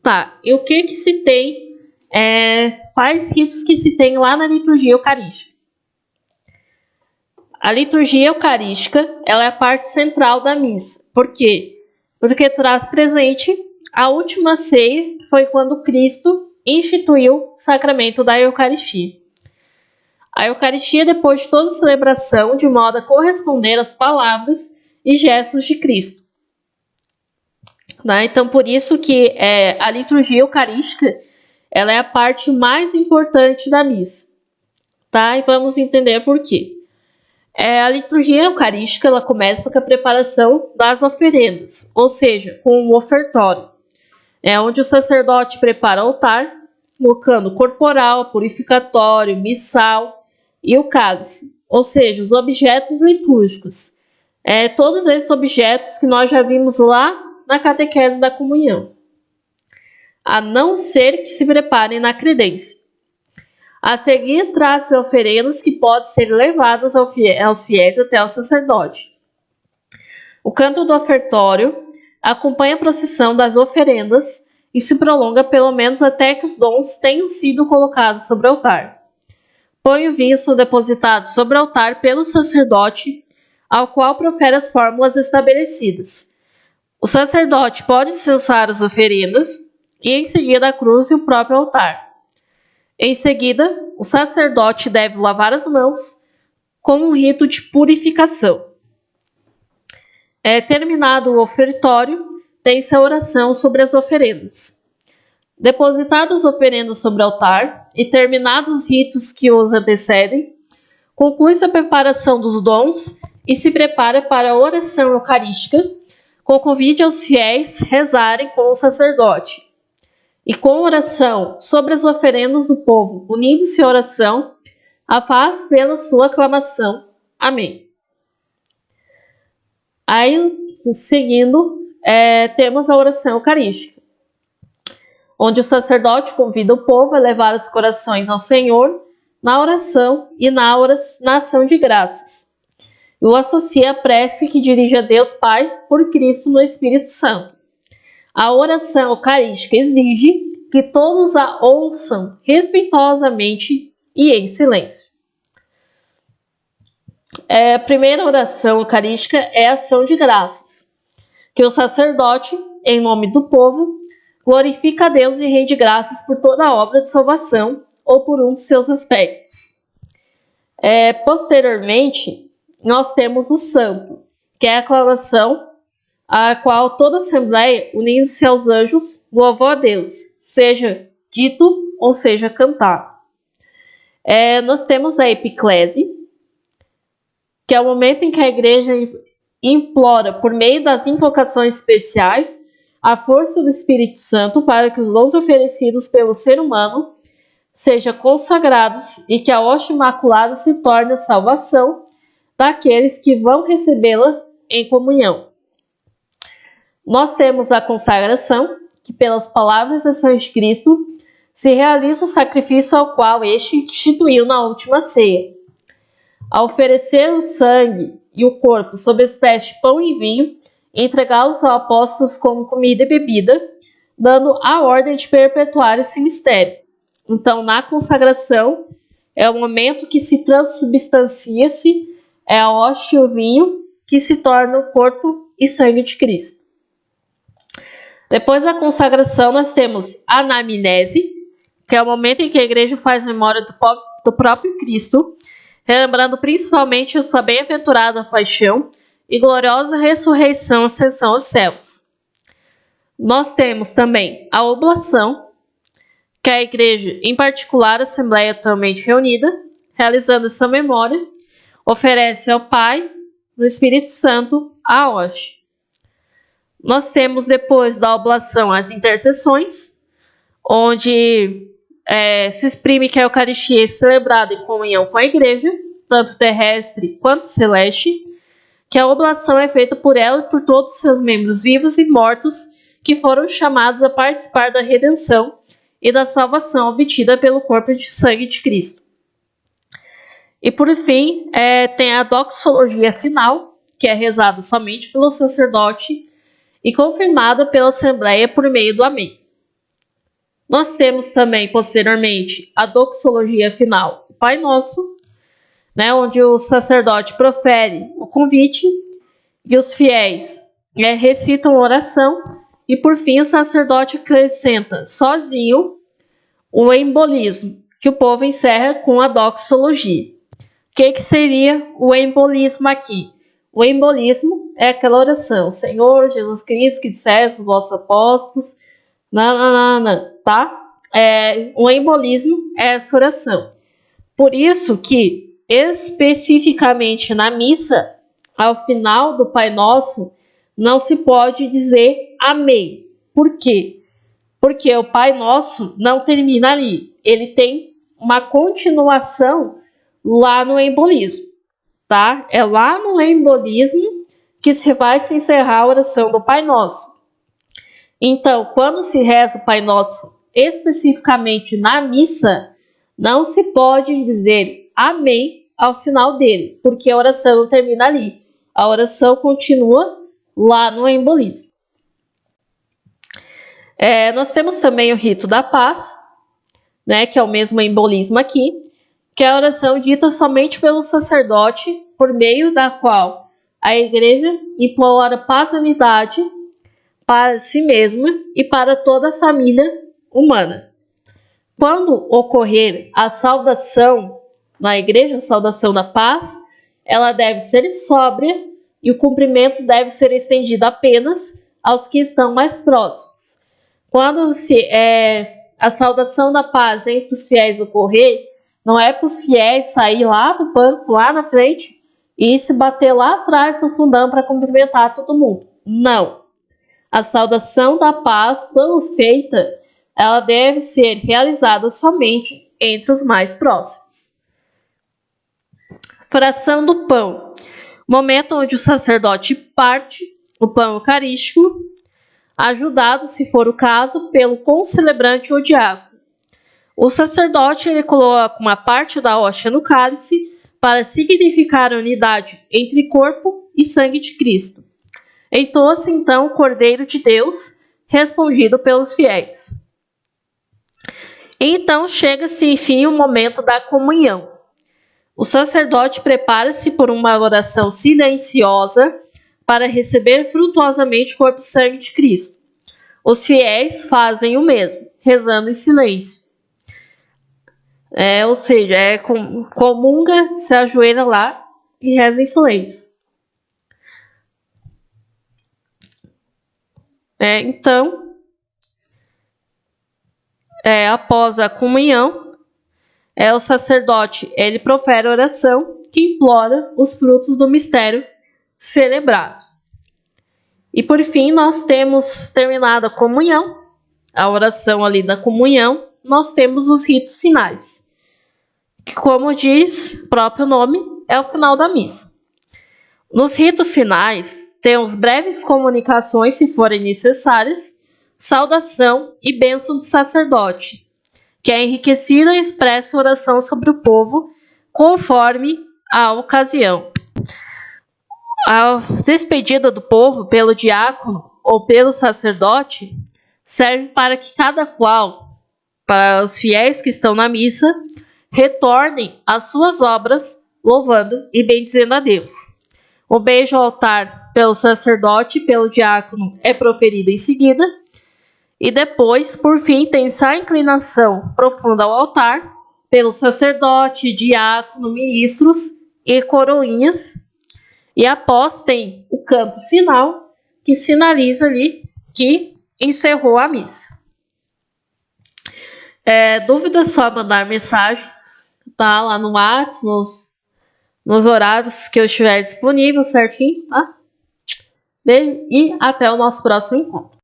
Tá, e o que se tem, quais ritos que se tem lá na liturgia eucarística? A liturgia eucarística, ela é a parte central da missa. Por quê? Porque traz presente a última ceia, que foi quando Cristo instituiu o sacramento da Eucaristia. A Eucaristia, depois de toda a celebração, de modo a corresponder às palavras e gestos de Cristo. Então, por isso que a liturgia eucarística, ela é a parte mais importante da missa. E vamos entender por quê. A liturgia eucarística, ela começa com a preparação das oferendas, ou seja, com o ofertório, onde o sacerdote prepara o altar, colocando o corporal, purificatório, missal e o cálice, ou seja, os objetos litúrgicos. Todos esses objetos que nós já vimos lá na catequese da comunhão, a não ser que se preparem na credência. A seguir, traz oferendas que podem ser levadas aos fiéis até o sacerdote. O canto do ofertório acompanha a procissão das oferendas e se prolonga pelo menos até que os dons tenham sido colocados sobre o altar. Põe o vinho são depositados sobre o altar pelo sacerdote, ao qual profere as fórmulas estabelecidas. O sacerdote pode cessar as oferendas e em seguida a cruz e o próprio altar. Em seguida, o sacerdote deve lavar as mãos com um rito de purificação. Terminado o ofertório, tem-se a oração sobre as oferendas. Depositadas as oferendas sobre o altar e terminados os ritos que os antecedem, conclui-se a preparação dos dons e se prepara para a oração eucarística, com convite aos fiéis rezarem com o sacerdote. E com oração sobre as oferendas do povo, unindo-se à oração, a faz pela sua aclamação. Amém. Aí, seguindo, temos a oração eucarística, onde o sacerdote convida o povo a levar os corações ao Senhor na oração e na ação de graças. E o associa à prece que dirige a Deus Pai por Cristo no Espírito Santo. A oração eucarística exige que todos a ouçam respeitosamente e em silêncio. A primeira oração eucarística é a ação de graças, que o sacerdote, em nome do povo, glorifica a Deus e rende graças por toda a obra de salvação ou por um de seus aspectos. Posteriormente, nós temos o santo, que é a aclamação a qual toda a assembleia, unindo-se aos anjos, louvou a Deus, seja dito ou seja cantado. Nós temos a epiclese, que é o momento em que a igreja implora, por meio das invocações especiais, a força do Espírito Santo para que os dons oferecidos pelo ser humano sejam consagrados e que a hóstia imaculada se torne a salvação daqueles que vão recebê-la em comunhão. Nós temos a consagração, que pelas palavras e ações de Cristo se realiza o sacrifício ao qual este instituiu na última ceia. Ao oferecer o sangue e o corpo sob a espécie de pão e vinho, entregá-los aos apóstolos como comida e bebida, dando a ordem de perpetuar esse mistério. Então, na consagração, é o momento que se transubstancia-se a hóstia e o vinho, que se torna o corpo e sangue de Cristo. Depois da consagração, nós temos a anamnese, que é o momento em que a igreja faz memória do próprio Cristo, relembrando principalmente a sua bem-aventurada paixão e gloriosa ressurreição e ascensão aos céus. Nós temos também a oblação, que é a igreja, em particular a assembleia atualmente reunida, realizando essa memória, oferece ao Pai, no Espírito Santo, a hóstia. Nós temos depois da oblação as intercessões, onde se exprime que a Eucaristia é celebrada em comunhão com a igreja, tanto terrestre quanto celeste, que a oblação é feita por ela e por todos os seus membros vivos e mortos que foram chamados a participar da redenção e da salvação obtida pelo corpo e sangue de Cristo. E por fim, tem a doxologia final, que é rezada somente pelo sacerdote e confirmada pela Assembleia por meio do Amém. Nós temos também, posteriormente, a doxologia final, o Pai Nosso, né, onde o sacerdote profere o convite e os fiéis recitam a oração, e por fim o sacerdote acrescenta sozinho o embolismo, que o povo encerra com a doxologia. O que seria o embolismo aqui? O embolismo é aquela oração: Senhor Jesus Cristo, que disseste os vossos apóstolos, tá? O embolismo é essa oração. Por isso que, especificamente na missa, ao final do Pai Nosso, não se pode dizer amém. Por quê? Porque o Pai Nosso não termina ali. Ele tem uma continuação lá no embolismo, tá? É lá no embolismo que vai se encerrar a oração do Pai Nosso. Então, quando se reza o Pai Nosso especificamente na missa, não se pode dizer amém ao final dele, porque a oração não termina ali. A oração continua lá no embolismo. Nós temos também o rito da paz, né, que é o mesmo embolismo aqui, que é a oração dita somente pelo sacerdote, por meio da qual a igreja implora paz e unidade para si mesma e para toda a família humana. Quando ocorrer a saudação na igreja, a saudação da paz, ela deve ser sóbria e o cumprimento deve ser estendido apenas aos que estão mais próximos. Quando a saudação da paz entre os fiéis ocorrer, não é para os fiéis sair lá do banco, lá na frente, e se bater lá atrás no fundão para cumprimentar todo mundo. Não. A saudação da paz, quando feita, ela deve ser realizada somente entre os mais próximos. Fração do pão. Momento onde o sacerdote parte o pão eucarístico, ajudado, se for o caso, pelo concelebrante ou diácono. O sacerdote coloca uma parte da hóstia no cálice para significar a unidade entre corpo e sangue de Cristo. Entoa-se então o Cordeiro de Deus, respondido pelos fiéis. Então chega-se, enfim, o momento da comunhão. O sacerdote prepara-se por uma oração silenciosa para receber frutuosamente o corpo e sangue de Cristo. Os fiéis fazem o mesmo, rezando em silêncio. Ou seja, comunga, se ajoelha lá e reza em silêncio. Então, após a comunhão, o sacerdote ele profere a oração que implora os frutos do mistério celebrado. E por fim, nós temos terminado a comunhão, a oração ali da comunhão, nós temos os ritos finais, que, como diz o próprio nome, é o final da missa. Nos ritos finais, temos breves comunicações, se forem necessárias, saudação e bênção do sacerdote, que é enriquecida e expressa oração sobre o povo, conforme a ocasião. A despedida do povo pelo diácono ou pelo sacerdote serve para que cada qual, para os fiéis que estão na missa, retornem às suas obras, louvando e bendizendo a Deus. O beijo ao altar pelo sacerdote e pelo diácono é proferido em seguida, e depois, por fim, tem-se a inclinação profunda ao altar pelo sacerdote, diácono, ministros e coroinhas. E após tem o canto final, que sinaliza ali que encerrou a missa. Dúvidas, só mandar mensagem, tá? Lá no WhatsApp, nos horários que eu estiver disponível, certinho, tá? Beijo e até o nosso próximo encontro.